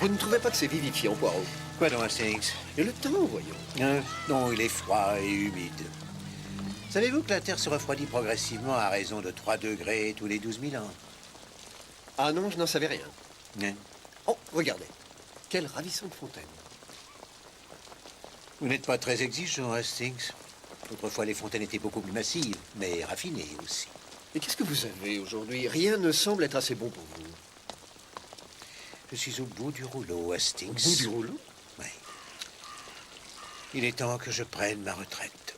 Vous ne trouvez pas que c'est vivifiant, Poirot? Quoi donc, Hastings? Et le temps, voyons. Non, il est froid et humide. Savez-vous que la Terre se refroidit progressivement à raison de 3 degrés tous les 12 000 ans? Ah non, je n'en savais rien. Hein? Oh, regardez. Quelle ravissante fontaine. Vous n'êtes pas très exigeant, Hastings. Autrefois, les fontaines étaient beaucoup plus massives, mais raffinées aussi. Et qu'est-ce que vous avez aujourd'hui? Rien ne semble être assez bon pour vous. Je suis au bout du rouleau, Hastings. Au bout du rouleau? Oui. Il est temps que je prenne ma retraite.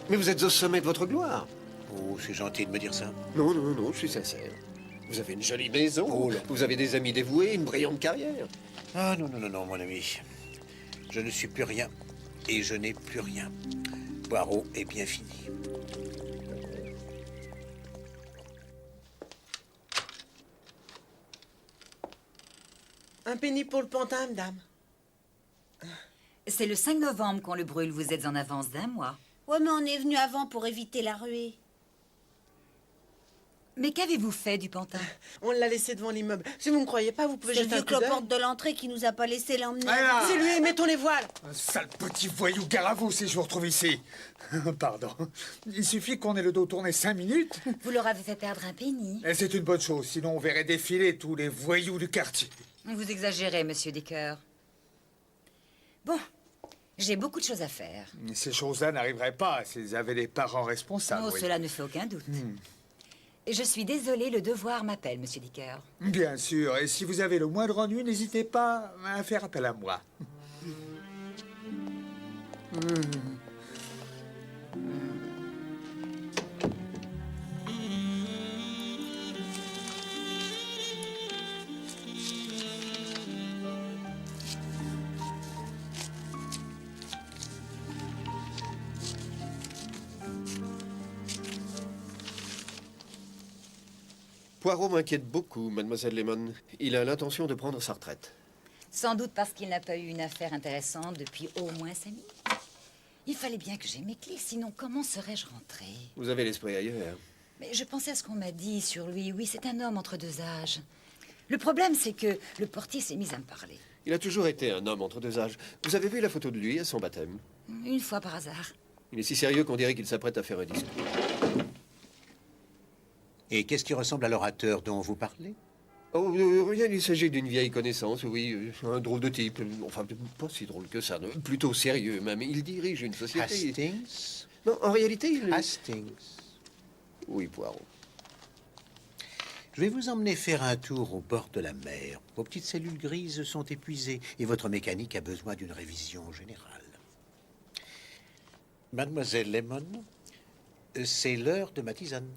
Mais vous êtes au sommet de votre gloire. Oh, c'est gentil de me dire ça. Non, non, non, je suis sincère. Vous avez une jolie maison, Oh là. vous avez des amis dévoués, une brillante carrière. Ah non, non, non, non, mon ami. Je ne suis plus rien et je n'ai plus rien. Poirot est bien fini. Un penny pour le pantin, madame. C'est le 5 novembre qu'on le brûle. Vous êtes en avance d'1 mois. Ouais, mais on est venu avant pour éviter la ruée. Mais qu'avez-vous fait du pantin? On l'a laissé devant l'immeuble. Si vous ne me croyez pas, vous pouvez C'est le jeter un vieux coup d'œil. cloporte de l'entrée qui nous a pas laissé l'emmener. Voilà. C'est lui, mettons les voiles. Un sale petit voyou garavou si je vous retrouve ici. Pardon. Il suffit qu'on ait le dos tourné 5 minutes. Vous leur avez fait perdre un penny. Et c'est une bonne chose, sinon on verrait défiler tous les voyous du quartier. Vous exagérez, monsieur Dicker. Bon, j'ai beaucoup de choses à faire. Ces choses-là n'arriveraient pas s'ils avaient des parents responsables. Oh, oui. cela ne fait aucun doute. Et je suis désolée, le devoir m'appelle, monsieur Dicker. Bien sûr, et si vous avez le moindre ennui, n'hésitez pas à faire appel à moi. Poirot m'inquiète beaucoup, mademoiselle Lemon. Il a l'intention de prendre sa retraite. Sans doute parce qu'il n'a pas eu une affaire intéressante depuis au moins 5 minutes. Il fallait bien que j'aie mes clés, sinon comment serais-je rentrée? Vous avez l'esprit ailleurs. Mais je pensais à ce qu'on m'a dit sur lui. Oui, c'est un homme entre 2 âges. Le problème, c'est que le portier s'est mis à me parler. Il a toujours été un homme entre 2 âges. Vous avez vu la photo de lui à son baptême? Une fois par hasard. Il est si sérieux qu'on dirait qu'il s'apprête à faire un discours. Et qu'est-ce qui ressemble à l'orateur dont vous parlez? Oh, rien, il s'agit d'une vieille connaissance, oui, un drôle de type. Enfin, pas si drôle que ça, non, plutôt sérieux même. Il dirige une société. Hastings? Non, en réalité, il... Hastings. Oui, Poirot. Je vais vous emmener faire un tour au bord de la mer. Vos petites cellules grises sont épuisées et votre mécanique a besoin d'une révision générale. Mademoiselle Lemon, c'est l'heure de ma tisane.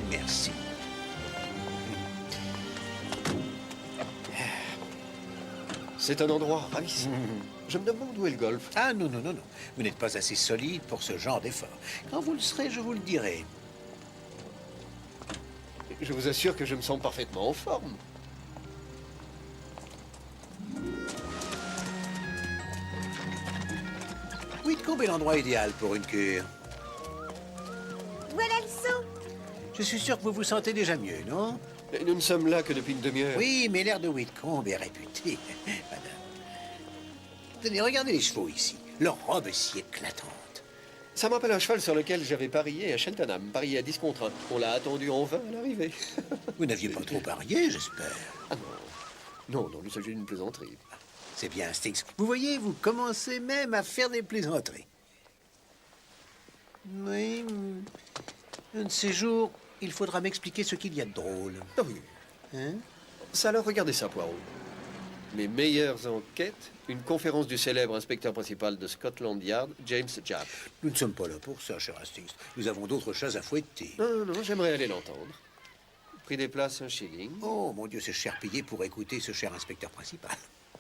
Merci. C'est un endroit ravissant. Je me demande où est le golf. Ah non, non, non, non. Vous n'êtes pas assez solide pour ce genre d'effort. Quand vous le serez, je vous le dirai. Je vous assure que je me sens parfaitement en forme. Whitcomb est l'endroit idéal pour une cure. Voilà le seau. Je suis sûr que vous vous sentez déjà mieux, non? Et nous ne sommes là que depuis une demi-heure. Oui, mais l'air de Whitcomb est réputé, madame. Tenez, regardez les chevaux ici. Leur robe est si éclatante. Ça me rappelle un cheval sur lequel j'avais parié à Cheltenham. Parié à 10 contre 1. On l'a attendu en vain à l'arrivée. Vous n'aviez pas trop parié, j'espère. Ah non. Non, non, il s'agit d'une plaisanterie. C'est bien, Hastings. Vous voyez, vous commencez même à faire des plaisanteries. Oui. Un de ces jours, il faudra m'expliquer ce qu'il y a de drôle. Ah oui. Hein? Ça, alors, regardez ça, Poirot. Les meilleures enquêtes, une conférence du célèbre inspecteur principal de Scotland Yard, James Japp. Nous ne sommes pas là pour ça, cher Hastings. Nous avons d'autres chats à fouetter. Non, non, non, j'aimerais aller l'entendre. Prix des places, 1 shilling. Oh, mon Dieu, c'est cher payé pour écouter ce cher inspecteur principal.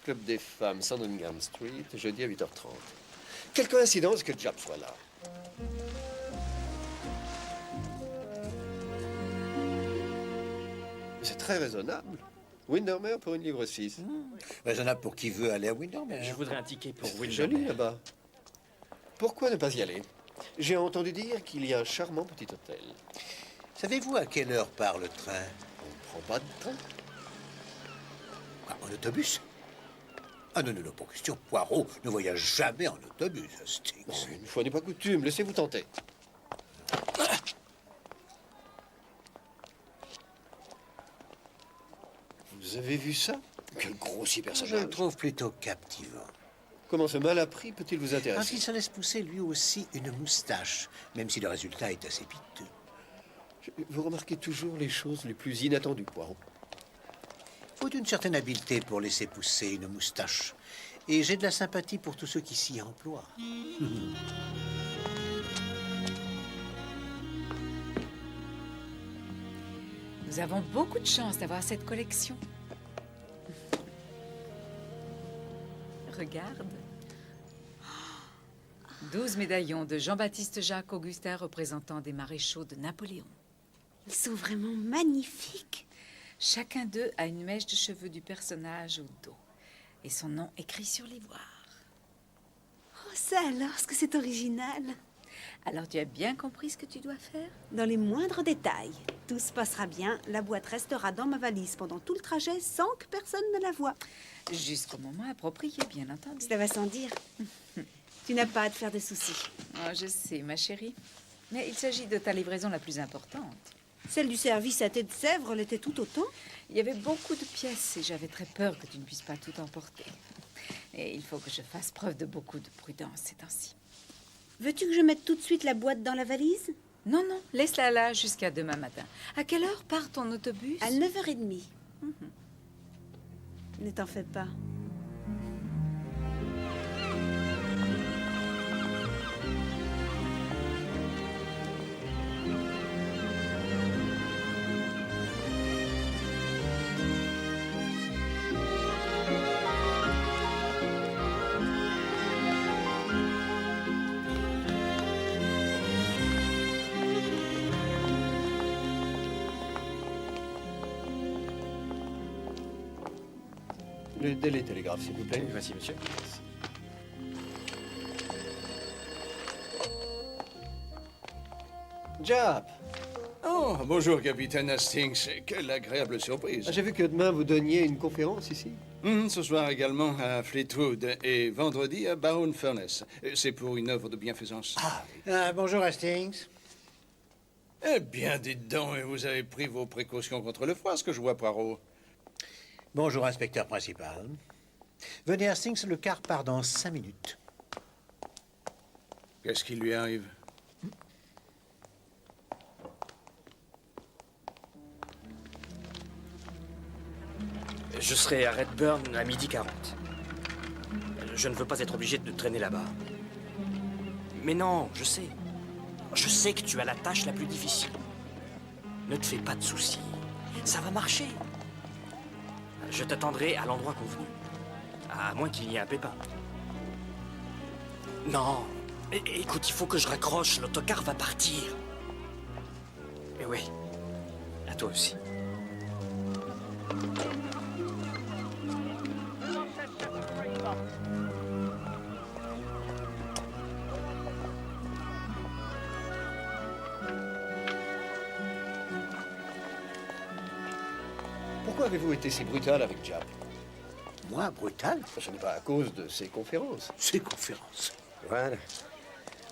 Club des femmes, Sandringham Street, jeudi à 8h30. Quelle coïncidence que Jap soit là. C'est très raisonnable. Windermere pour 1,6 livre. Raisonnable pour qui veut aller à Windermere. Je voudrais un ticket pour Joli Windermere. là-bas. Pourquoi ne pas y aller? J'ai entendu dire qu'il y a un charmant petit hôtel. Savez-vous à quelle heure part le train? On ne prend pas de train. Ah, en autobus? Ah non, non, non, pas question. Poirot ne voyage jamais en autobus, Hastings. Bon, une fois n'est pas coutume, laissez-vous tenter. Vous avez vu ça? Quel grossier Je personnage. le trouve plutôt captivant. Comment ce mal appris peut-il vous Parce intéresser? qu'il se laisse pousser lui aussi une moustache, même si le résultat est assez piteux. Vous remarquez toujours les choses les plus inattendues, Poirot. Faut une certaine habileté pour laisser pousser une moustache. Et j'ai de la sympathie pour tous ceux qui s'y emploient. Nous avons beaucoup de chance d'avoir cette collection. Regarde. 12 médaillons de Jean-Baptiste Jacques Augustin représentant des maréchaux de Napoléon. Ils sont vraiment magnifiques. Chacun d'eux a une mèche de cheveux du personnage au dos et son nom écrit sur l'ivoire. Oh, ça alors, ce que c'est original. Alors tu as bien compris ce que tu dois faire? Dans les moindres détails. Tout se passera bien. La boîte restera dans ma valise pendant tout le trajet sans que personne ne la voie. Jusqu'au moment approprié, bien entendu. Cela va sans dire. Tu n'as pas à te faire de soucis. Oh, je sais, ma chérie. Mais il s'agit de ta livraison la plus importante. Celle du service à thé de Sèvres l'était tout autant. Il y avait beaucoup de pièces et j'avais très peur que tu ne puisses pas tout emporter. Et il faut que je fasse preuve de beaucoup de prudence ces temps-ci. Veux-tu que je mette tout de suite la boîte dans la valise? Non, non, laisse-la là jusqu'à demain matin. À quelle heure part ton autobus? À 9h30. Ne t'en fais pas. Le délai télégraphe, s'il vous plaît. Voici, monsieur. Jap, Oh, bonjour, capitaine Hastings. Quelle agréable surprise. j'ai vu que demain vous donniez une conférence ici. Ce soir également à Fleetwood et vendredi à Baron Furnace. C'est pour une œuvre de bienfaisance. Bonjour, Hastings. Eh bien, dites donc, vous avez pris vos précautions contre le froid, ce que je vois, Poirot. Bonjour, inspecteur principal. Venez, Hastings, le car part dans 5 minutes. Qu'est-ce qui lui arrive? Je serai à Redburn à 12h40. Je ne veux pas être obligé de traîner là-bas. Mais non, je sais. Je sais que tu as la tâche la plus difficile. Ne te fais pas de soucis. Ça va marcher. Je t'attendrai à l'endroit convenu. À moins qu'il y ait un pépin. Non. Écoute, il faut que je raccroche. L'autocar va partir. Et oui. À toi aussi. Pourquoi avez-vous été si brutal avec Jap? Moi, brutal? Ce n'est pas à cause de ses conférences. Ces conférences. Voilà.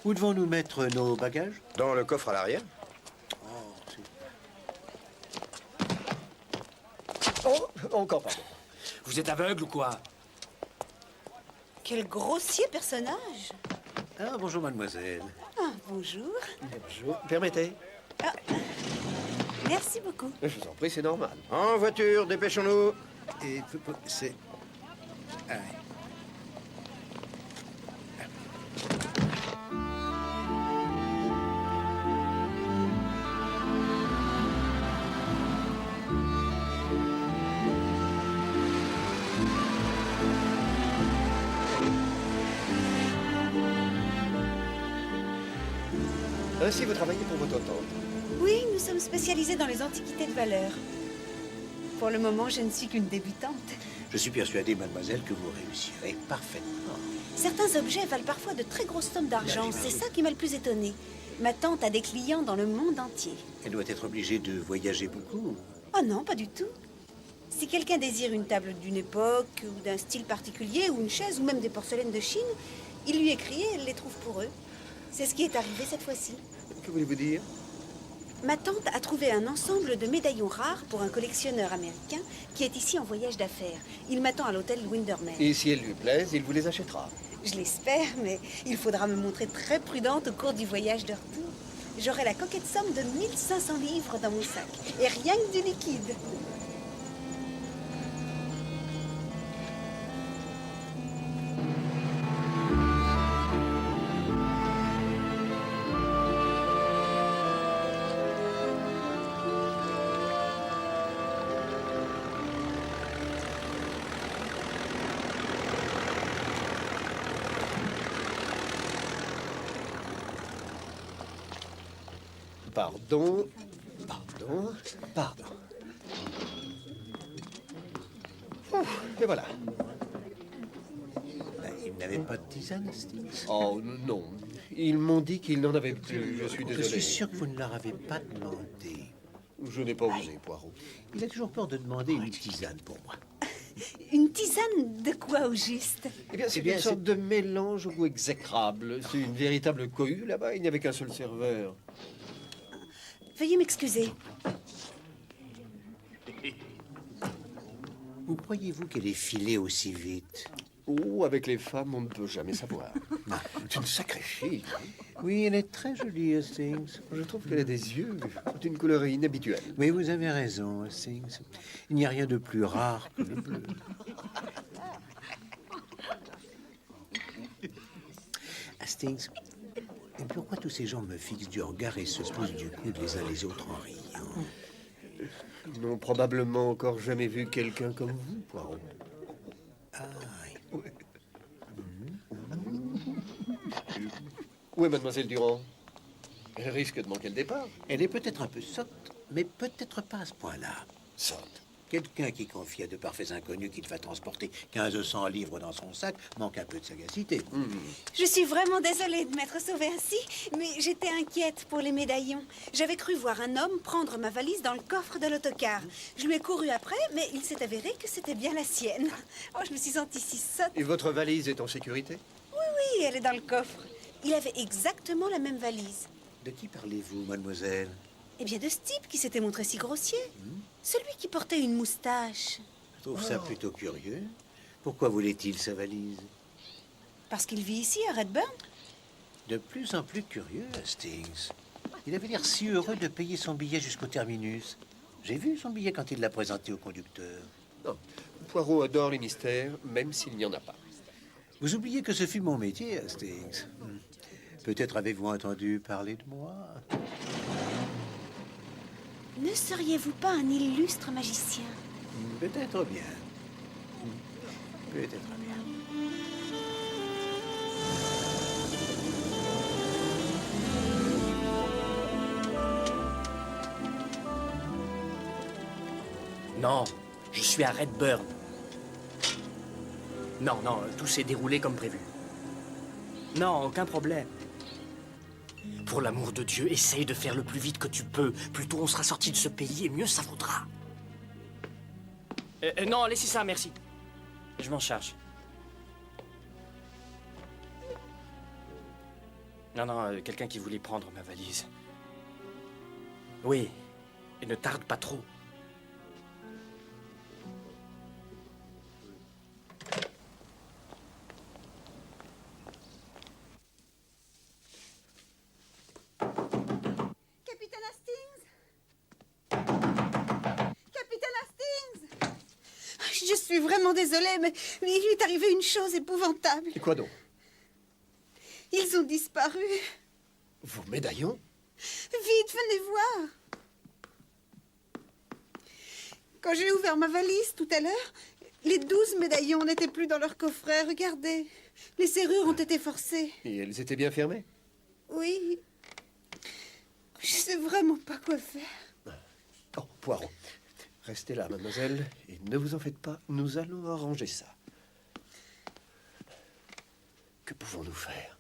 Où devons-nous mettre nos bagages? Dans le coffre à l'arrière. Oh, encore pardon. Vous êtes aveugle ou quoi? Quel grossier personnage. Ah, bonjour, mademoiselle. Ah, bonjour. Bonjour. Permettez. Merci beaucoup. Je vous en prie, c'est normal. En voiture, dépêchons-nous. Et c'est... Ah, ouais. Ainsi, vous travaillez pour votre tante. Oui, nous sommes spécialisés dans les antiquités de valeur. Pour le moment, je ne suis qu'une débutante. Je suis persuadé, mademoiselle, que vous réussirez parfaitement. Certains objets valent parfois de très grosses sommes d'argent. C'est ça qui m'a le plus étonnée. Ma tante a des clients dans le monde entier. Elle doit être obligée de voyager beaucoup. Oh non, pas du tout. Si quelqu'un désire une table d'une époque, ou d'un style particulier, ou une chaise, ou même des porcelaines de Chine, il lui écrit et elle les trouve pour eux. C'est ce qui est arrivé cette fois-ci. Que voulez-vous dire? Ma tante a trouvé un ensemble de médaillons rares pour un collectionneur américain qui est ici en voyage d'affaires. Il m'attend à l'hôtel Windermere. Et si elles lui plaisent, il vous les achètera. Je l'espère, mais il faudra me montrer très prudente au cours du voyage de retour. J'aurai la coquette somme de 1500 livres dans mon sac, et rien que du liquide. Pardon, pardon. Ouf, et voilà. Il n'avait pas de tisane, Stinks? Oh non, ils m'ont dit qu'ils n'en avaient plus, je suis Je désolé. suis sûr que vous ne leur avez pas demandé. Je n'ai pas osé, Poirot. Il a toujours peur de demander une tisane pour moi. Une tisane de quoi au juste? Eh bien, c'est une sorte de mélange au goût exécrable. C'est une véritable cohue là-bas, il n'y avait qu'un seul serveur. Veuillez m'excuser. Où croyez-vous qu'elle est filée aussi vite? Oh, avec les femmes, on ne peut jamais savoir. C'est une sacrée fille. Oui, elle est très jolie, Hastings. Je trouve qu'elle a des yeux d'une couleur inhabituelle. Oui, vous avez raison, Hastings. Il n'y a rien de plus rare que le bleu. Hastings, et pourquoi tous ces gens me fixent du regard et se poussent du coude les uns les autres en riant? Ils n'ont probablement encore jamais vu quelqu'un comme vous, Poirot. Ah, Où est mademoiselle Durand? Elle risque de manquer le départ. elle est peut-être un peu sotte, mais peut-être pas à ce point-là. Sotte. Quelqu'un qui confie à de parfaits inconnus qu'il va transporter 1500 livres dans son sac manque un peu de sagacité. Je suis vraiment désolée de m'être sauvée ainsi, mais j'étais inquiète pour les médaillons. J'avais cru voir un homme prendre ma valise dans le coffre de l'autocar. Je lui ai couru après, mais il s'est avéré que c'était bien la sienne. Oh, je me suis sentie si sotte. Et votre valise est en sécurité? Oui, elle est dans le coffre. Il avait exactement la même valise. De qui parlez-vous, mademoiselle? Eh bien, de ce type qui s'était montré si grossier. Celui qui portait une moustache. Je trouve ça plutôt curieux. Pourquoi voulait-il sa valise? Parce qu'il vit ici, à Redburn. De plus en plus curieux, Hastings. Il avait l'air si heureux de payer son billet jusqu'au terminus. J'ai vu son billet quand il l'a présenté au conducteur. Non. Poirot adore les mystères, même s'il n'y en a pas. Vous oubliez que ce fut mon métier, Hastings. Peut-être avez-vous entendu parler de moi? Ne seriez-vous pas un illustre magicien? Peut-être bien. Peut-être bien. Non, je suis à Redburn. Non, tout s'est déroulé comme prévu. Non, aucun problème. Pour l'amour de Dieu, essaye de faire le plus vite que tu peux. Plus tôt on sera sorti de ce pays, et mieux ça vaudra. Non, laissez ça, merci. Je m'en charge. Non, quelqu'un qui voulait prendre ma valise. Oui, et ne tarde pas trop. Capitaine Hastings? Capitaine Hastings? Je suis vraiment désolée, mais il lui est arrivé une chose épouvantable. Et quoi donc? Ils ont disparu. Vos médaillons? Vite, venez voir. Quand j'ai ouvert ma valise tout à l'heure, les 12 médaillons n'étaient plus dans leur coffret. Regardez, les serrures ont été forcées. Et elles étaient bien fermées? Oui. sais vraiment pas quoi faire. Oh, Poirot, restez là, mademoiselle, et ne vous en faites pas, nous allons arranger ça. Que pouvons-nous faire?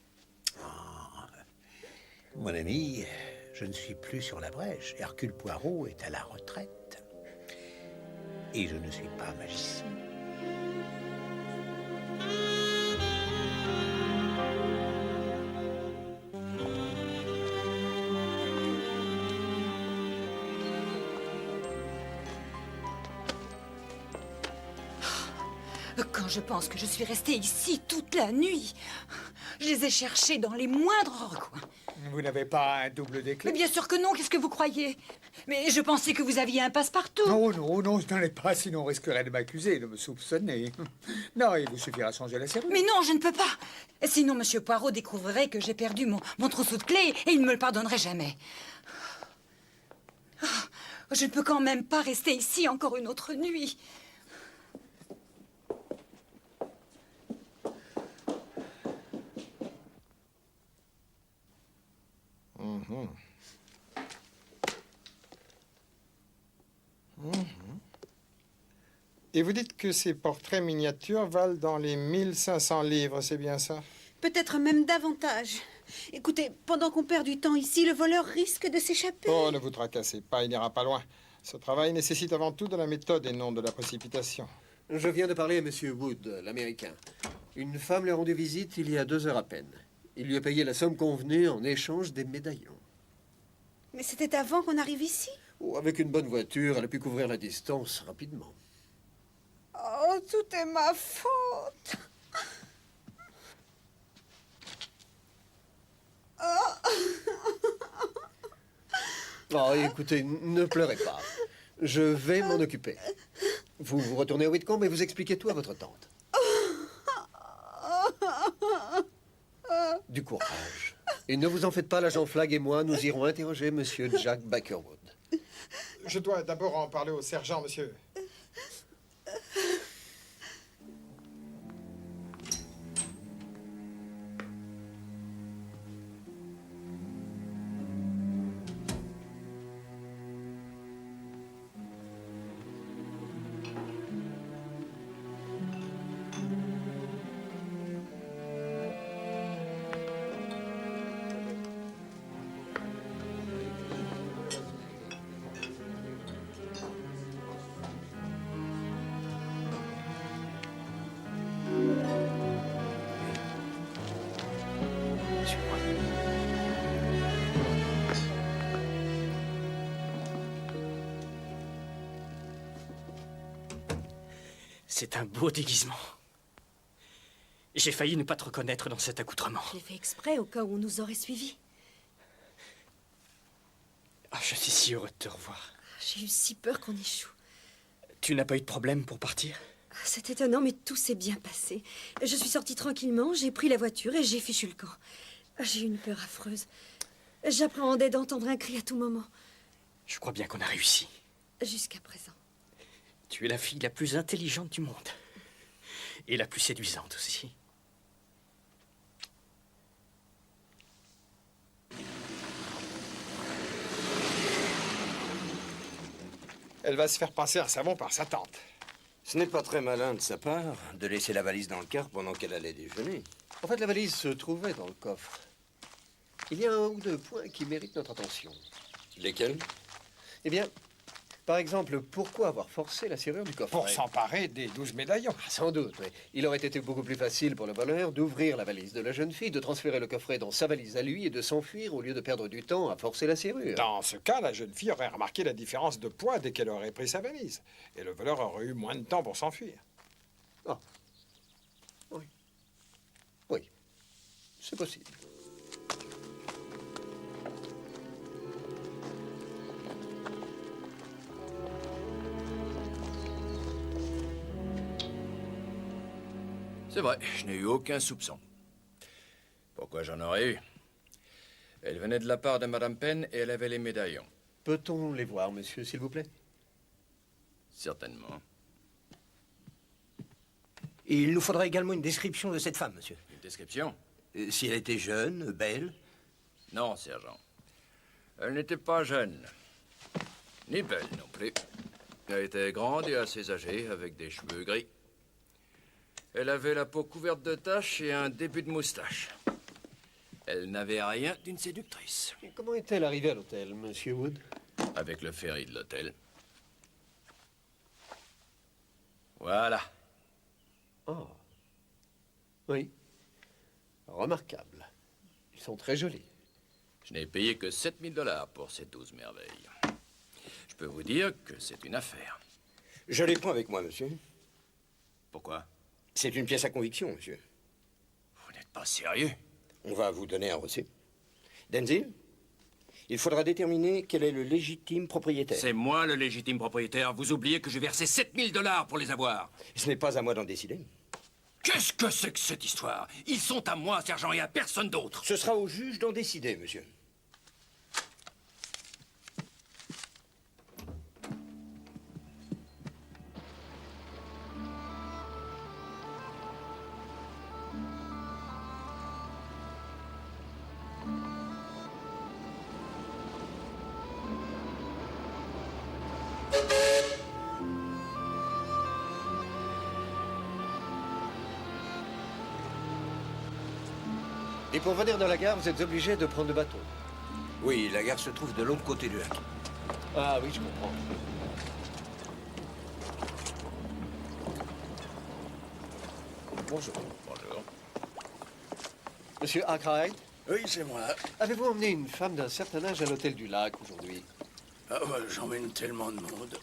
Mon ami, je ne suis plus sur la brèche. Hercule Poirot est à la retraite. Et je ne suis pas magicien. Quand je pense que je suis restée ici toute la nuit, je les ai cherchés dans les moindres recoins. Vous n'avez pas un double des Mais clés? bien sûr que non, qu'est-ce que vous croyez? Mais je pensais que vous aviez un passe-partout. Non, non, non, je n'en ai pas, sinon on risquerait de m'accuser, de me soupçonner. Non, il vous suffira de changer la serrure. Mais non, je ne peux pas. Sinon, Monsieur Poirot découvrirait que j'ai perdu mon trousseau de clés et il ne me le pardonnerait jamais. Je ne peux quand même pas rester ici encore une autre nuit. Et vous dites que ces portraits miniatures valent dans les 1500 livres, c'est bien ça? Peut-être même davantage. Écoutez, pendant qu'on perd du temps ici, le voleur risque de s'échapper. Oh, ne vous tracassez pas, il n'ira pas loin. Ce travail nécessite avant tout de la méthode et non de la précipitation. Je viens de parler à Monsieur Wood, l'Américain. Une femme lui a rendu visite il y a 2 heures à peine. Il lui a payé la somme convenue en échange des médaillons. Mais c'était avant qu'on arrive ici. Oh, avec une bonne voiture, elle a pu couvrir la distance rapidement. Oh, tout est ma faute. Oh, écoutez, ne pleurez pas. Je vais m'en occuper. Vous vous retournez à Whitcomb et vous expliquez tout à votre tante. Du courage. Et ne vous en faites pas, l'agent Flagg et moi, nous irons interroger Monsieur Jack Bakerwood. Je dois d'abord en parler au sergent, monsieur. C'est un beau déguisement. J'ai failli ne pas te reconnaître dans cet accoutrement. J'ai fait exprès au cas où on nous aurait suivis. Ah, je suis si heureux de te revoir. J'ai eu si peur qu'on échoue. Tu n'as pas eu de problème pour partir? C'est étonnant, mais tout s'est bien passé. Je suis sortie tranquillement, j'ai pris la voiture et j'ai fichu le camp. J'ai eu une peur affreuse. J'appréhendais d'entendre un cri à tout moment. Je crois bien qu'on a réussi. Jusqu'à présent. Tu es la fille la plus intelligente du monde. Et la plus séduisante aussi. Elle va se faire passer un savon par sa tante. Ce n'est pas très malin de sa part de laisser la valise dans le car pendant qu'elle allait déjeuner. En fait, la valise se trouvait dans le coffre. Il y a 1 ou 2 points qui méritent notre attention. Lesquels? Eh bien, par exemple, pourquoi avoir forcé la serrure du coffre? Pour s'emparer des 12 médaillons. Sans doute, oui. Il aurait été beaucoup plus facile pour le voleur d'ouvrir la valise de la jeune fille, de transférer le coffret dans sa valise à lui et de s'enfuir au lieu de perdre du temps à forcer la serrure. Dans ce cas, la jeune fille aurait remarqué la différence de poids dès qu'elle aurait pris sa valise. Et le voleur aurait eu moins de temps pour s'enfuir. Ah. Oui. Oui. C'est possible. C'est vrai, je n'ai eu aucun soupçon. Pourquoi j'en aurais eu? Elle venait de la part de Madame Penn et elle avait les médaillons. Peut-on les voir, monsieur, s'il vous plaît? Certainement. Il nous faudra également une description de cette femme, monsieur. Une description? Si elle était jeune, belle. Non, sergent. Elle n'était pas jeune, ni belle non plus. Elle était grande et assez âgée, avec des cheveux gris. Elle avait la peau couverte de taches et un début de moustache. Elle n'avait rien d'une séductrice. Et comment est-elle arrivée à l'hôtel, Monsieur Wood? Avec le ferry de l'hôtel. Voilà. Oh. Oui. Remarquable. Ils sont très jolis. Je n'ai payé que 7 000 $ pour ces 12 merveilles. Je peux vous dire que c'est une affaire. Je les prends avec moi, monsieur. Pourquoi? C'est une pièce à conviction, monsieur. Vous n'êtes pas sérieux? On va vous donner un reçu. Denzil, il faudra déterminer quel est le légitime propriétaire. C'est moi le légitime propriétaire. Vous oubliez que j'ai versé 7 000 $ pour les avoir. Ce n'est pas à moi d'en décider. Qu'est-ce que c'est que cette histoire? Ils sont à moi, sergent, et à personne d'autre. Ce sera au juge d'en décider, monsieur. Et pour venir dans la gare, vous êtes obligé de prendre le bateau. Oui, la gare se trouve de l'autre côté du lac. Ah oui, je comprends. Bonjour. Bonjour. Monsieur Arkwright, Oui, c'est moi. avez-vous emmené une femme d'un certain âge à l'hôtel du lac aujourd'hui? Ah, bah, j'emmène tellement de monde.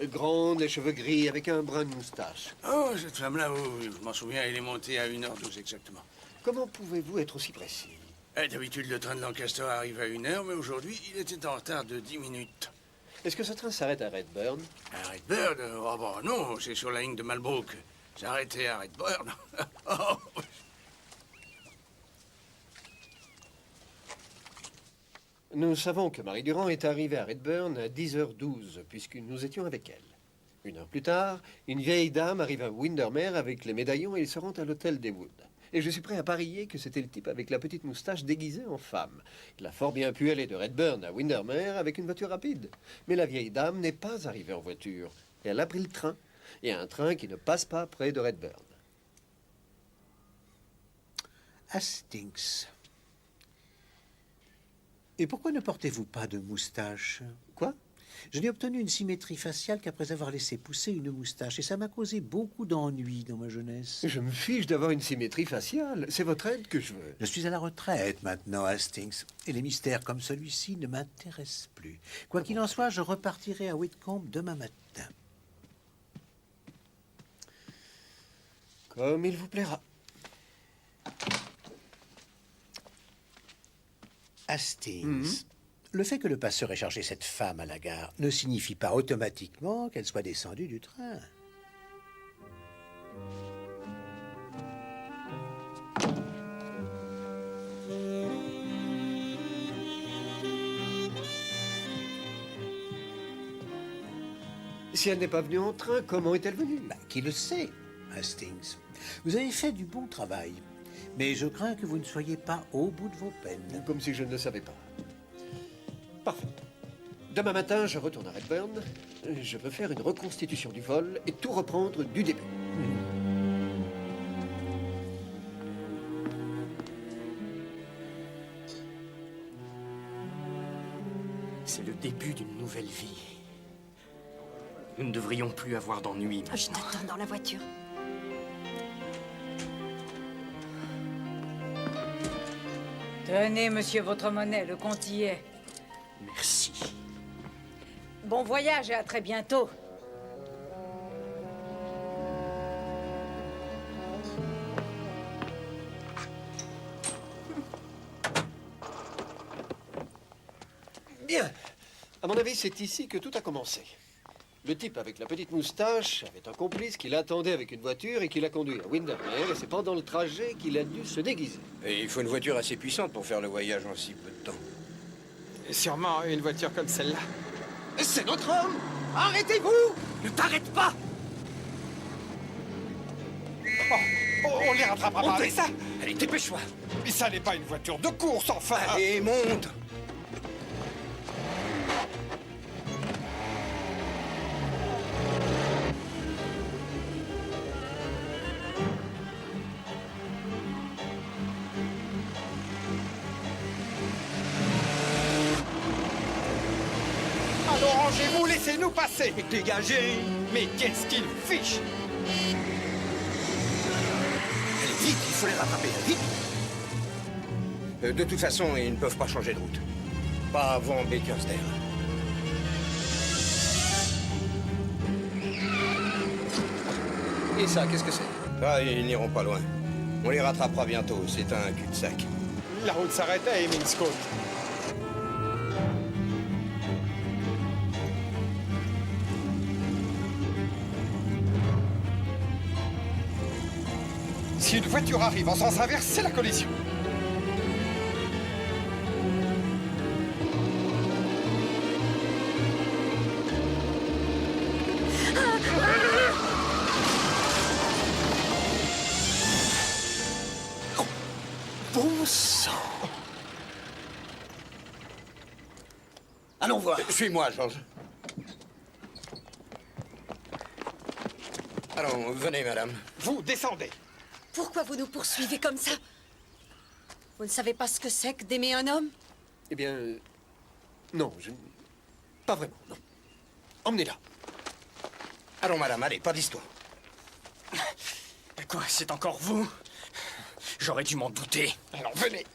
Grande, les cheveux gris, avec un brin de moustache. Oh, cette femme-là, oui, je m'en souviens, elle est montée à 1h12 exactement. Comment pouvez-vous être aussi précis? D'habitude, le train de Lancaster arrive à 1h, mais aujourd'hui, il était en retard de 10 minutes. Est-ce que ce train s'arrête à Redburn? À Redburn? Oh, bah, non, c'est sur la ligne de Malbrook. J'ai arrêté à Redburn. Oh. Nous savons que Marie Durand est arrivée à Redburn à 10h12, puisque nous étions avec elle. Une heure plus tard, une vieille dame arrive à Windermere avec les médaillons et ils se rendent à l'hôtel des Woods. Et je suis prêt à parier que c'était le type avec la petite moustache déguisée en femme. Il a fort bien pu aller de Redburn à Windermere avec une voiture rapide. Mais la vieille dame n'est pas arrivée en voiture. Et elle a pris le train. Et un train qui ne passe pas près de Redburn. Hastings. Et pourquoi ne portez-vous pas de moustache? Quoi? Je n'ai obtenu une symétrie faciale qu'après avoir laissé pousser une moustache, et ça m'a causé beaucoup d'ennuis dans ma jeunesse. Je me fiche d'avoir une symétrie faciale. C'est votre aide que je veux. Je suis à la retraite maintenant, Hastings, et les mystères comme celui-ci ne m'intéressent plus. Quoi qu'il en soit, je repartirai à Whitcomb demain matin. Comme il vous plaira. Hastings, le fait que le passeur ait chargé cette femme à la gare ne signifie pas automatiquement qu'elle soit descendue du train. Si elle n'est pas venue en train, comment est-elle venue? Qui le sait, Hastings? Vous avez fait du bon travail, mais je crains que vous ne soyez pas au bout de vos peines. Comme si je ne le savais pas. Parfait. Demain matin, je retourne à Redburn. Je veux faire une reconstitution du vol et tout reprendre du début. C'est le début d'une nouvelle vie. Nous ne devrions plus avoir d'ennuis maintenant. Je t'attends dans la voiture. Tenez, monsieur, votre monnaie, le compte y est. Merci. Bon voyage et à très bientôt. Bien. À mon avis, c'est ici que tout a commencé. Le type avec la petite moustache avait un complice qui l'attendait avec une voiture et qui l'a conduit à Windermere. Et c'est pendant le trajet qu'il a dû se déguiser. Et il faut une voiture assez puissante pour faire le voyage en si peu de temps. Et sûrement une voiture comme celle-là. C'est notre homme! Arrêtez-vous! Ne t'arrête pas! On les rattrapera pas avec ça. Allez, dépêche-toi! Mais ça n'est pas une voiture de course, enfin. Allez, monte! Alors rangez-vous, laissez-nous passer. Dégagez! Mais qu'est-ce qu'il fiche? Allez, vite, il faut les rattraper, vite! De toute façon, ils ne peuvent pas changer de route. Pas avant Bakersdale. Et ça, qu'est-ce que c'est? Ah, ils n'iront pas loin. On les rattrapera bientôt, c'est un cul-de-sac. La route s'arrêtait à Hemingscote. Si une voiture arrive en sens inverse, c'est la collision. Bon sang! Allons voir. Suis-moi, Georges. Allons, venez, madame. Vous descendez. Pourquoi vous nous poursuivez comme ça? Vous ne savez pas ce que c'est que d'aimer un homme? Eh bien, non, pas vraiment, non. Emmenez-la. Allons, madame, allez, pas d'histoire. Quoi, c'est encore vous? J'aurais dû m'en douter. Alors venez.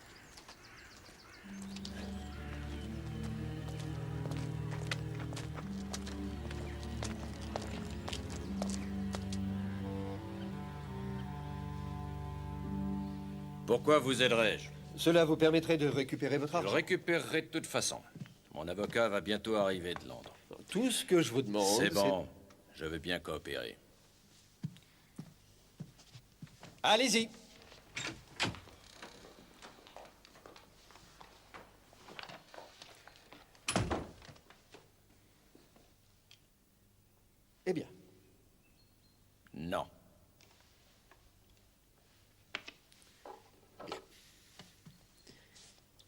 Pourquoi vous aiderais-je? Cela vous permettrait de récupérer votre Je le argent. récupérerai de toute façon. Mon avocat va bientôt arriver de Londres. Tout ce que je vous demande, C'est bon, je veux bien coopérer. Allez-y. Eh bien, Non.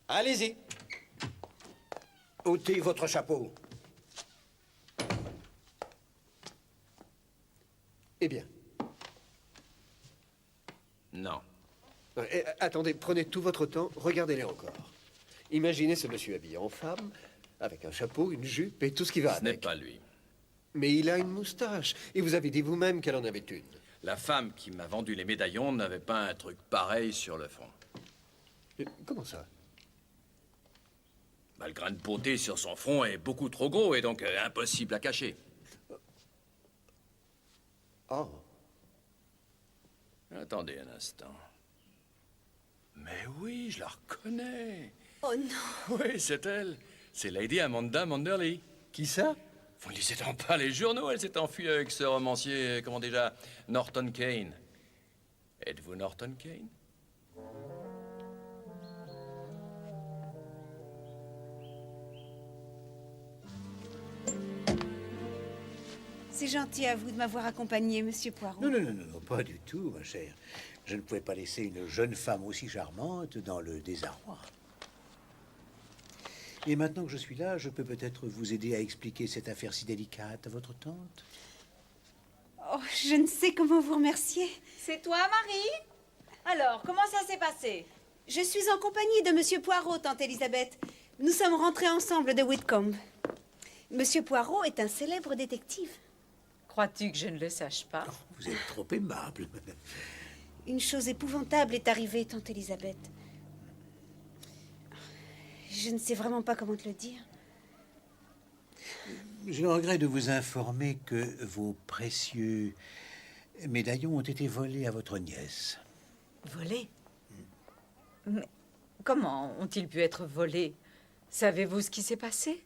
allez-y. ôtez votre chapeau. Eh bien. Non. Attendez, prenez tout votre temps, regardez-les encore. Imaginez ce monsieur habillé en femme, avec un chapeau, une jupe et tout ce qui va Ce n'est avec. pas lui. Mais il a une moustache, et vous avez dit vous-même qu'elle en avait une. La femme qui m'a vendu les médaillons n'avait pas un truc pareil sur le front. Comment ça? Bah, le grain de beauté sur son front est beaucoup trop gros et donc impossible à cacher. Oh. Attendez un instant. Mais oui, je la reconnais. Oh non. Oui, c'est elle. C'est Lady Amanda Manderley. Qui ça? Vous ne lisez donc pas les journaux? Elle s'est enfuie avec ce romancier, comment déjà, Norton Kane. Êtes-vous Norton Kane? C'est gentil à vous de m'avoir accompagné, monsieur Poirot. Non, pas du tout, ma chère. Je ne pouvais pas laisser une jeune femme aussi charmante dans le désarroi. Et maintenant que je suis là, je peux peut-être vous aider à expliquer cette affaire si délicate à votre tante. Oh, je ne sais comment vous remercier. C'est toi, Marie? Alors, comment ça s'est passé? Je suis en compagnie de monsieur Poirot, tante Elisabeth. Nous sommes rentrés ensemble de Whitcomb. Monsieur Poirot est un célèbre détective. Crois-tu que je ne le sache pas? Vous êtes trop aimable. Une chose épouvantable est arrivée, tante Elisabeth. Je ne sais vraiment pas comment te le dire. Je regrette de vous informer que vos précieux médaillons ont été volés à votre nièce. Volés? Mais comment ont-ils pu être volés? Savez-vous ce qui s'est passé?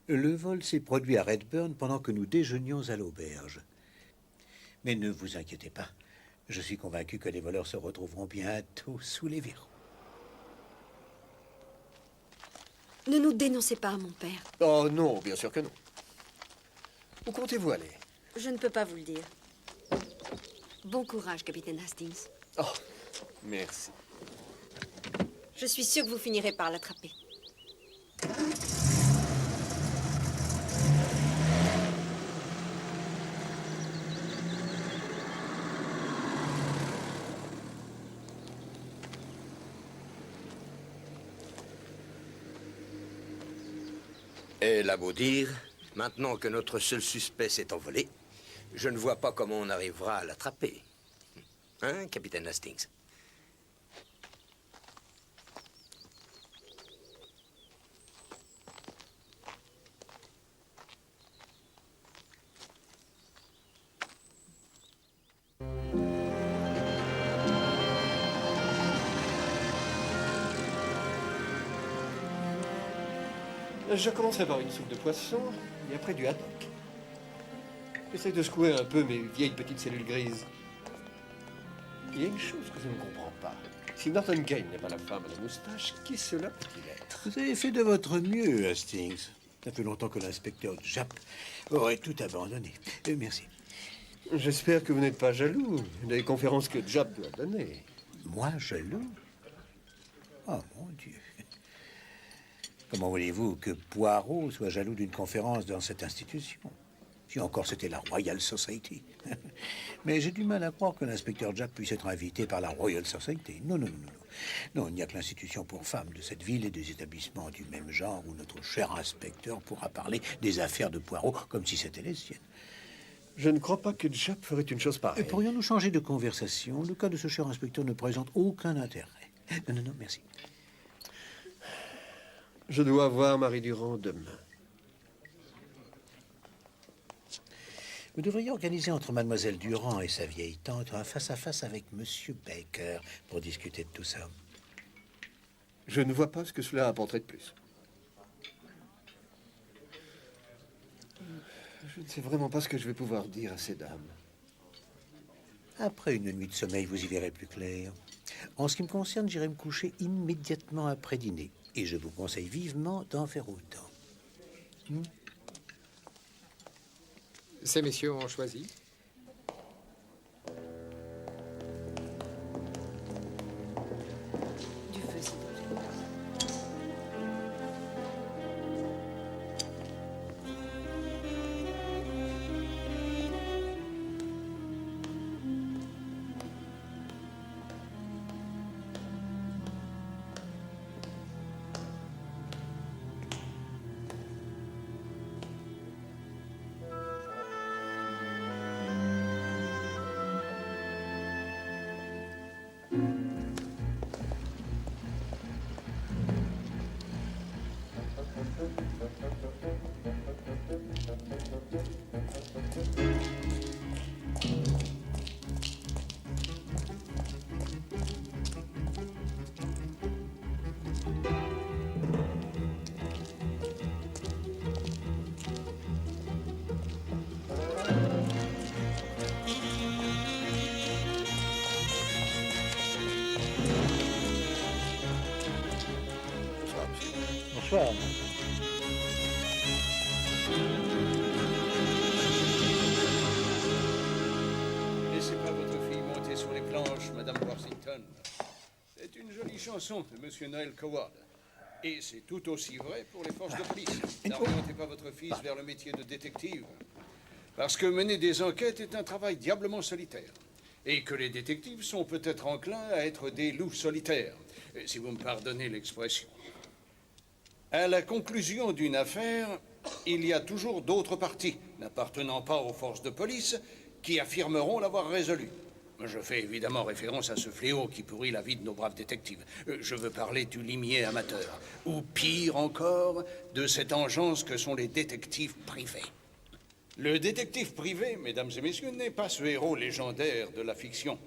Le vol s'est produit à Redburn pendant que nous déjeunions à l'auberge. Mais ne vous inquiétez pas, je suis convaincu que les voleurs se retrouveront bientôt sous les verrous. Ne nous dénoncez pas, mon père. Oh non, bien sûr que non. Où comptez-vous aller? Je ne peux pas vous le dire. Bon courage, capitaine Hastings. Oh, merci. Je suis sûre que vous finirez par l'attraper. Elle a beau dire, maintenant que notre seul suspect s'est envolé, je ne vois pas comment on arrivera à l'attraper. Hein, capitaine Hastings? Je commencerai par une soupe de poisson et après du haddock. J'essaie de secouer un peu mes vieilles petites cellules grises. Il y a une chose que je ne comprends pas. Si Norton Kane n'est pas la femme à la moustache, qui cela peut-il être? Vous avez fait de votre mieux, Hastings. Ça fait longtemps que l'inspecteur Japp aurait tout abandonné. Merci. J'espère que vous n'êtes pas jaloux des conférences que Japp doit donner. Moi, jaloux? Oh, mon Dieu. Comment voulez-vous que Poirot soit jaloux d'une conférence dans cette institution? Si encore c'était la Royal Society. Mais j'ai du mal à croire que l'inspecteur Japp puisse être invité par la Royal Society. Non, non, non, non. Non, il n'y a que l'institution pour femmes de cette ville et des établissements du même genre où notre cher inspecteur pourra parler des affaires de Poirot comme si c'était les siennes. Je ne crois pas que Japp ferait une chose pareille. Pourrions-nous changer de conversation? Le cas de ce cher inspecteur ne présente aucun intérêt. Non, non, non, merci. Je dois voir Marie Durand demain. Vous devriez organiser entre Mademoiselle Durand et sa vieille tante un face-à-face avec Monsieur Baker pour discuter de tout ça. Je ne vois pas ce que cela apporterait de plus. Je ne sais vraiment pas ce que je vais pouvoir dire à ces dames. Après une nuit de sommeil, vous y verrez plus clair. En ce qui me concerne, j'irai me coucher immédiatement après dîner. Et je vous conseille vivement d'en faire autant. Ces messieurs ont choisi. Du feu, s'il vous plaît. Bonsoir. Laissez pas votre fille monter sur les planches, Madame Worthington. C'est une jolie chanson de Monsieur Noel Coward. Et c'est tout aussi vrai pour les forces de police. N'orientez pas votre fils vers le métier de détective. Parce que mener des enquêtes est un travail diablement solitaire. Et que les détectives sont peut-être enclins à être des loups solitaires, si vous me pardonnez l'expression. À la conclusion d'une affaire, il y a toujours d'autres parties, n'appartenant pas aux forces de police, qui affirmeront l'avoir résolue. Je fais évidemment référence à ce fléau qui pourrit la vie de nos braves détectives. Je veux parler du limier amateur, ou pire encore, de cette engeance que sont les détectives privés. Le détective privé, mesdames et messieurs, n'est pas ce héros légendaire de la fiction.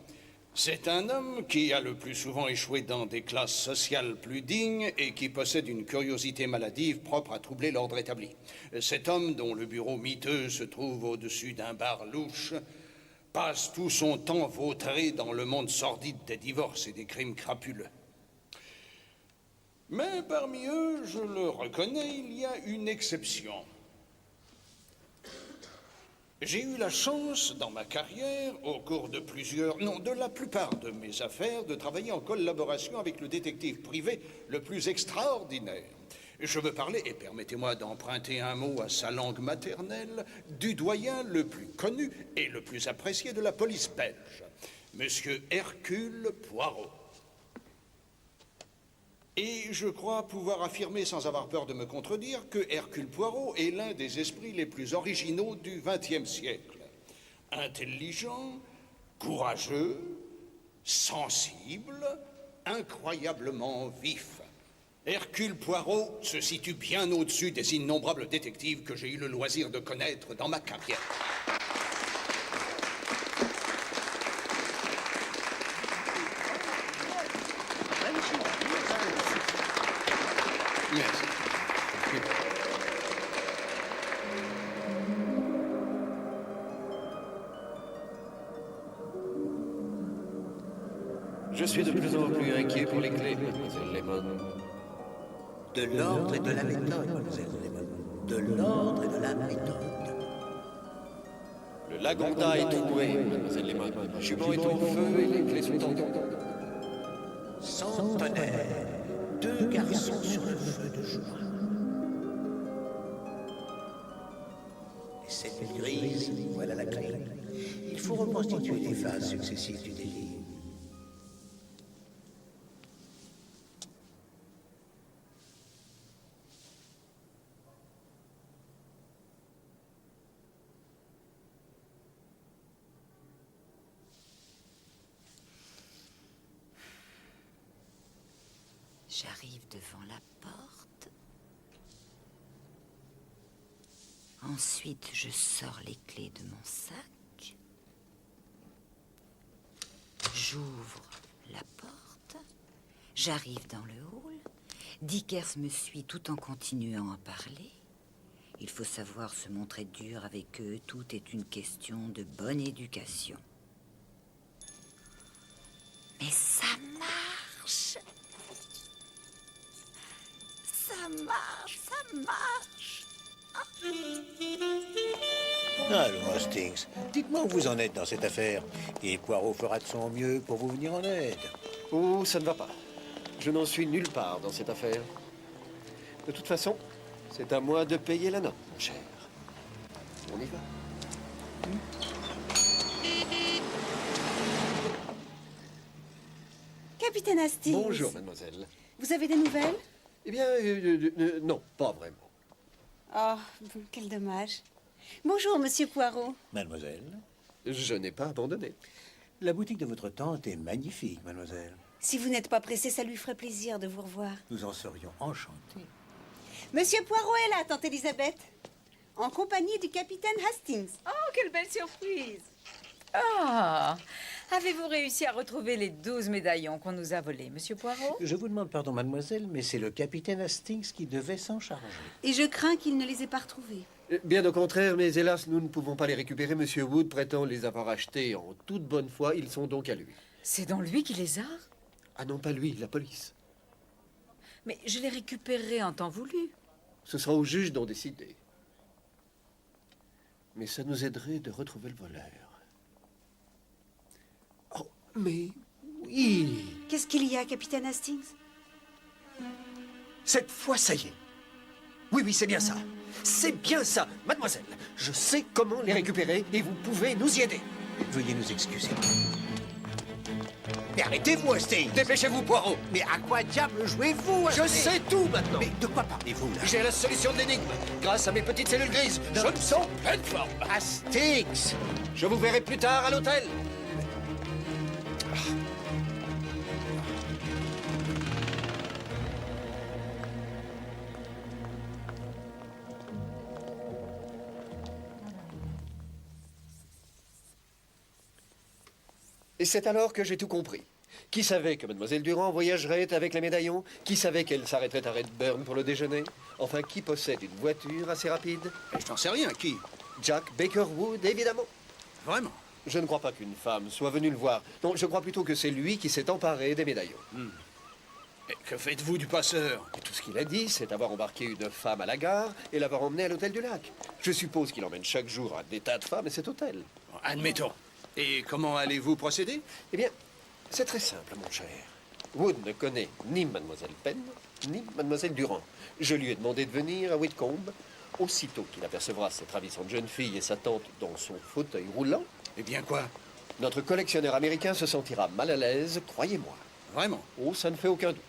C'est un homme qui a le plus souvent échoué dans des classes sociales plus dignes et qui possède une curiosité maladive propre à troubler l'ordre établi. Cet homme, dont le bureau miteux se trouve au-dessus d'un bar louche, passe tout son temps vautré dans le monde sordide des divorces et des crimes crapuleux. Mais parmi eux, je le reconnais, il y a une exception. J'ai eu la chance, dans ma carrière, au cours de de la plupart de mes affaires, de travailler en collaboration avec le détective privé le plus extraordinaire. Je veux parler, et permettez-moi d'emprunter un mot à sa langue maternelle, du doyen le plus connu et le plus apprécié de la police belge, Monsieur Hercule Poirot. Et je crois pouvoir affirmer sans avoir peur de me contredire que Hercule Poirot est l'un des esprits les plus originaux du XXe siècle. Intelligent, courageux, sensible, incroyablement vif. Hercule Poirot se situe bien au-dessus des innombrables détectives que j'ai eu le loisir de connaître dans ma carrière. Merci. Je suis de plus en plus inquiet pour les clés, mademoiselle Lemon. De l'ordre et de la méthode, mademoiselle Lemon. De l'ordre et de la méthode. Le Lagonda est troué, mademoiselle Lemon. Le jument est au feu et les clés sont en tombe. Centenaire. 2 garçons sur le feu de joie. Les 7000 grises, voilà la clé. Il faut reconstituer les phases successives du délire. J'arrive devant la porte. Ensuite, je sors les clés de mon sac. J'ouvre la porte. J'arrive dans le hall. Dickers me suit tout en continuant à parler. Il faut savoir se montrer dur avec eux. Tout est une question de bonne éducation. Mais ça marche! Ça marche, ça marche. Allons, Hastings, dites-moi où vous en êtes dans cette affaire. Et Poirot fera de son mieux pour vous venir en aide. Oh, ça ne va pas. Je n'en suis nulle part dans cette affaire. De toute façon, c'est à moi de payer la note, mon cher. On y va. Capitaine Hastings. Bonjour, mademoiselle. Vous avez des nouvelles? Eh bien, non, pas vraiment. Oh, quel dommage. Bonjour, monsieur Poirot. Mademoiselle, Je n'ai pas abandonné. la boutique de votre tante est magnifique, mademoiselle. Si vous n'êtes pas pressé, ça lui ferait plaisir de vous revoir. Nous en serions enchantés. Monsieur Poirot est là, tante Elisabeth. En compagnie du capitaine Hastings. Oh, quelle belle surprise! Ah! Avez-vous réussi à retrouver les 12 médaillons qu'on nous a volés, monsieur Poirot? Je vous demande pardon, mademoiselle, mais c'est le capitaine Hastings qui devait s'en charger. Et je crains qu'il ne les ait pas retrouvés. Bien au contraire, mais hélas, nous ne pouvons pas les récupérer. Monsieur Wood prétend les avoir achetés en toute bonne foi. Ils sont donc à lui. C'est donc lui qui les a? Ah non, pas lui, la police. Mais je les récupérerai en temps voulu. Ce sera au juge d'en décider. Mais ça nous aiderait de retrouver le voleur. Oh, mais oui! Qu'est-ce qu'il y a, capitaine Hastings? Cette fois, ça y est. Oui, oui, c'est bien ça. C'est bien ça, mademoiselle. Je sais comment les récupérer et vous pouvez nous y aider. Veuillez nous excuser. Mais arrêtez-vous, Hastings. Dépêchez-vous, Poirot. Mais à quoi diable jouez-vous, Je Hastings? sais tout maintenant. Mais de quoi parlez-vous, là? J'ai la solution de l'énigme. Grâce à mes petites cellules grises, je me sens pleine forme. Hastings! Je vous verrai plus tard à l'hôtel. Et c'est alors que j'ai tout compris. Qui savait que Mademoiselle Durand voyagerait avec les médaillons? Qui savait qu'elle s'arrêterait à Redburn pour le déjeuner? Enfin, qui possède une voiture assez rapide? Je n'en sais rien, qui? Jack Bakerwood, évidemment. Vraiment? Je ne crois pas qu'une femme soit venue le voir. Non, je crois plutôt que c'est lui qui s'est emparé des médaillons. Et que faites-vous du passeur? Et tout ce qu'il a dit, c'est avoir embarqué une femme à la gare et l'avoir emmenée à l'hôtel du lac. Je suppose qu'il emmène chaque jour des tas de femmes à cet hôtel. Admettons. Et comment allez-vous procéder? Eh bien, c'est très simple, mon cher. Wood ne connaît ni Mademoiselle Penn, ni Mademoiselle Durand. Je lui ai demandé de venir à Whitcomb. Aussitôt qu'il apercevra cette ravissante jeune fille et sa tante dans son fauteuil roulant... Eh bien quoi? Notre collectionneur américain se sentira mal à l'aise, croyez-moi. Vraiment? Oh, ça ne fait aucun doute.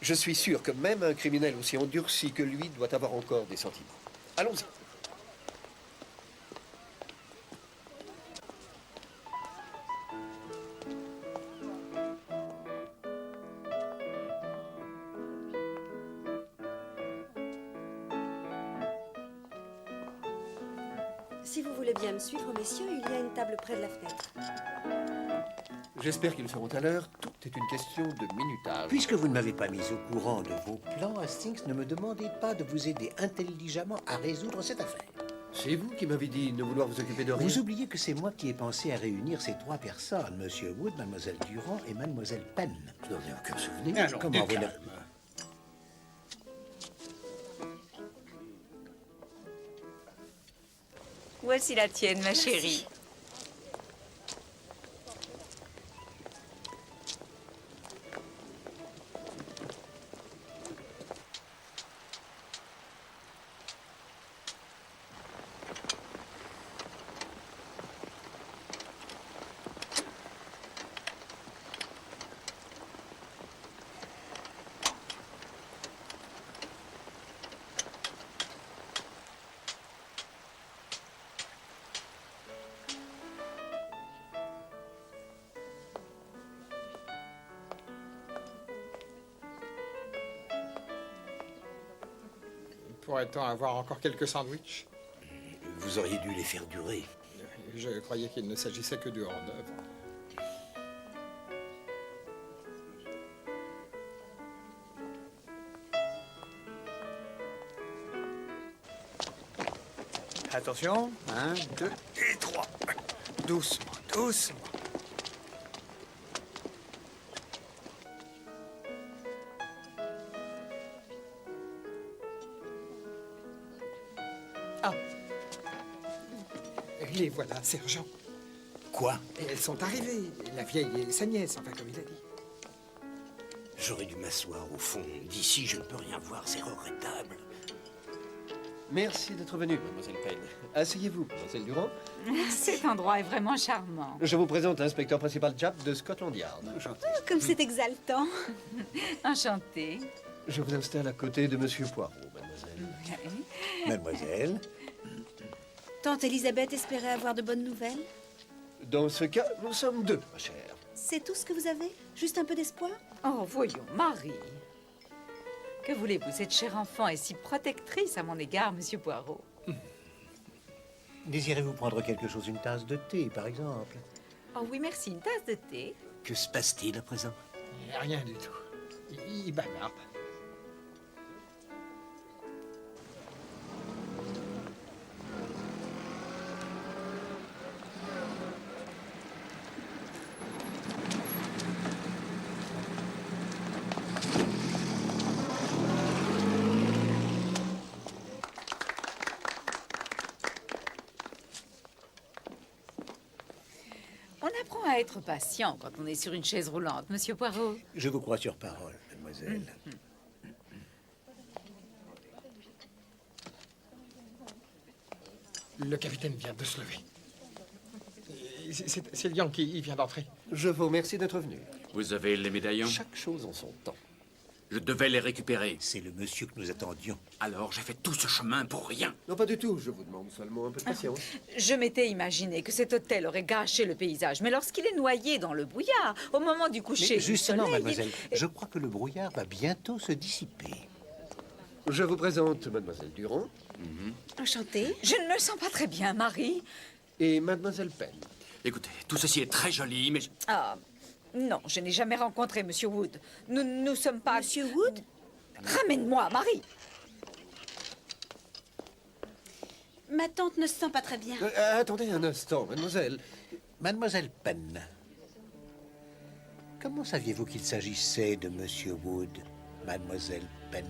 Je suis sûr que même un criminel aussi endurci que lui doit avoir encore des sentiments. Allons-y. Si vous voulez bien me suivre, messieurs, il y a une table près de la fenêtre. J'espère qu'ils seront à l'heure. Tout est une question de minutage. Puisque vous ne m'avez pas mis au courant de vos plans, Hastings, ne me demandez pas de vous aider intelligemment à résoudre cette affaire. C'est vous qui m'avez dit ne vouloir vous occuper de rien. Vous oubliez que c'est moi qui ai pensé à réunir ces trois personnes, Monsieur Wood, Mademoiselle Durand et Mademoiselle Penn. Je n'en ai aucun souvenir. Alors, Comment du vous ne... calme. Voici la tienne, ma chérie. Pourrait-on avoir encore quelques sandwichs? Vous auriez dû les faire durer. Je croyais qu'il ne s'agissait que du hors-d'œuvre. Attention, 1, 2 et 3. Doucement, doucement. Ah. Les voilà, sergent. Quoi? Elles sont arrivées. La vieille et sa nièce, enfin, comme il a dit. J'aurais dû m'asseoir au fond. D'ici, je ne peux rien voir, c'est regrettable. Merci d'être venu, mademoiselle Penn. Asseyez-vous, mademoiselle Durand. Cet endroit est vraiment charmant. Je vous présente l'inspecteur principal Japp de Scotland Yard. Comme c'est exaltant. Enchantée. Je vous installe à côté de monsieur Poirot, mademoiselle. Mademoiselle, Tante Elisabeth espérait avoir de bonnes nouvelles. Dans ce cas, nous sommes deux, ma chère. C'est tout ce que vous avez? Juste un peu d'espoir? Oh, voyons, Marie. Que voulez-vous? Cette chère enfant est si protectrice à mon égard, monsieur Poirot. désirez-vous prendre quelque chose, une tasse de thé, par exemple? Oh oui, merci. Une tasse de thé? Que se passe-t-il à présent? Rien du tout. Il bavarde. On apprend à être patient quand on est sur une chaise roulante, monsieur Poirot. Je vous crois sur parole, mademoiselle. Le capitaine vient de se lever. C'est le Yankee, il vient d'entrer. Je vous remercie d'être venu. Vous avez les médaillons? Chaque chose en son temps. Je devais les récupérer. C'est le monsieur que nous attendions. Alors j'ai fait tout ce chemin pour rien. Non, pas du tout. Je vous demande seulement un peu de patience. Je m'étais imaginé que cet hôtel aurait gâché le paysage, mais lorsqu'il est noyé dans le brouillard, au moment du coucher Mais du justement, soleil... mademoiselle, je crois que le brouillard va bientôt se dissiper. Je vous présente mademoiselle Durand. Enchantée. Je ne me sens pas très bien, Marie. Et mademoiselle Penn. Écoutez, tout ceci est très joli, mais... Ah, non, je n'ai jamais rencontré monsieur Wood. Nous ne sommes pas... Monsieur Wood? Ramène-moi, Marie. Ma tante ne se sent pas très bien. Attendez un instant, mademoiselle. Mademoiselle Penn, comment saviez-vous qu'il s'agissait de monsieur Wood, mademoiselle Penn?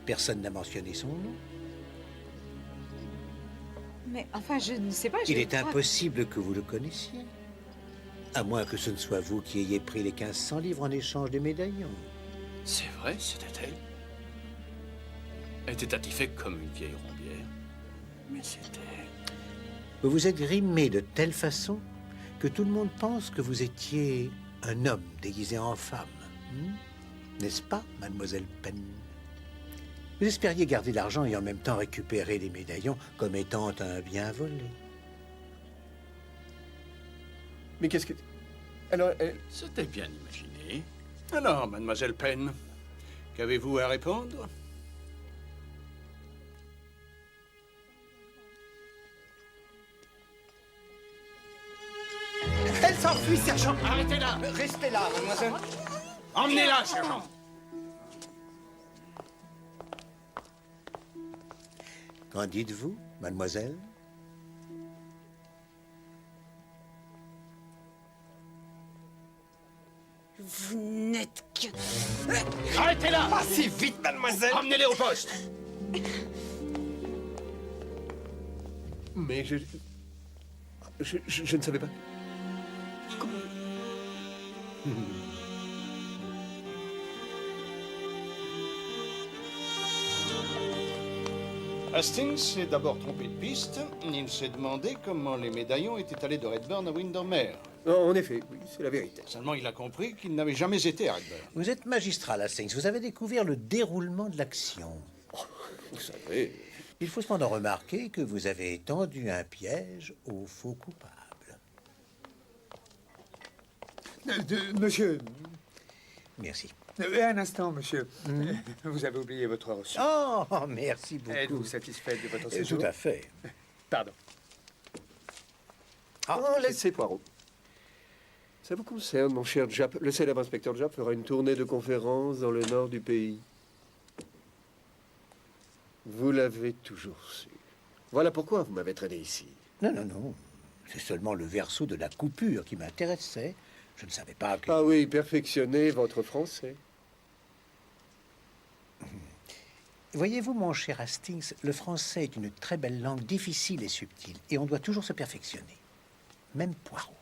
Personne n'a mentionné son nom. Mais enfin, je ne sais pas... Il est impossible que vous le connaissiez. À moins que ce ne soit vous qui ayez pris les 1500 livres en échange des médaillons. C'est vrai, c'était elle. Elle était attifée comme une vieille rombière. Mais c'était... Vous vous êtes grimé de telle façon que tout le monde pense que vous étiez un homme déguisé en femme. N'est-ce pas, mademoiselle Penn? Vous espériez garder l'argent et en même temps récupérer les médaillons comme étant un bien volé. Mais qu'est-ce que... Alors, C'était bien imaginé. Alors, mademoiselle Penn, qu'avez-vous à répondre? Elle s'enfuit, sergent. Arrêtez-la! Restez là, mademoiselle. Emmenez-la, sergent! Qu'en dites-vous, mademoiselle? Vous n'êtes que... Arrêtez-la! Pas si vite, mademoiselle. Emmenez-les au poste! Mais je ne savais pas. Hastings s'est d'abord trompé de piste. Il s'est demandé comment les médaillons étaient allés de Redburn à Windermere. En effet, oui, c'est la vérité. Seulement, il a compris qu'ils n'avaient jamais été à Redburn. Vous êtes magistral, Hastings. Vous avez découvert le déroulement de l'action. Vous savez... Il faut cependant remarquer que vous avez tendu un piège aux faux coupables. Monsieur, Merci. un instant, monsieur. Vous avez oublié votre reçu. Oh, merci beaucoup. Êtes-vous satisfait de votre séjour? Tout à fait. Pardon. Laissez Poirot. Ça vous concerne, mon cher Japp. Le célèbre inspecteur Japp fera une tournée de conférences dans le nord du pays. Vous l'avez toujours su. Voilà pourquoi vous m'avez traîné ici. Non, non, non. C'est seulement le verso de la coupure qui m'intéressait. Je ne savais pas que... Ah oui, perfectionnez votre français. Voyez-vous, mon cher Hastings, le français est une très belle langue, difficile et subtile, et on doit toujours se perfectionner. Même Poirot.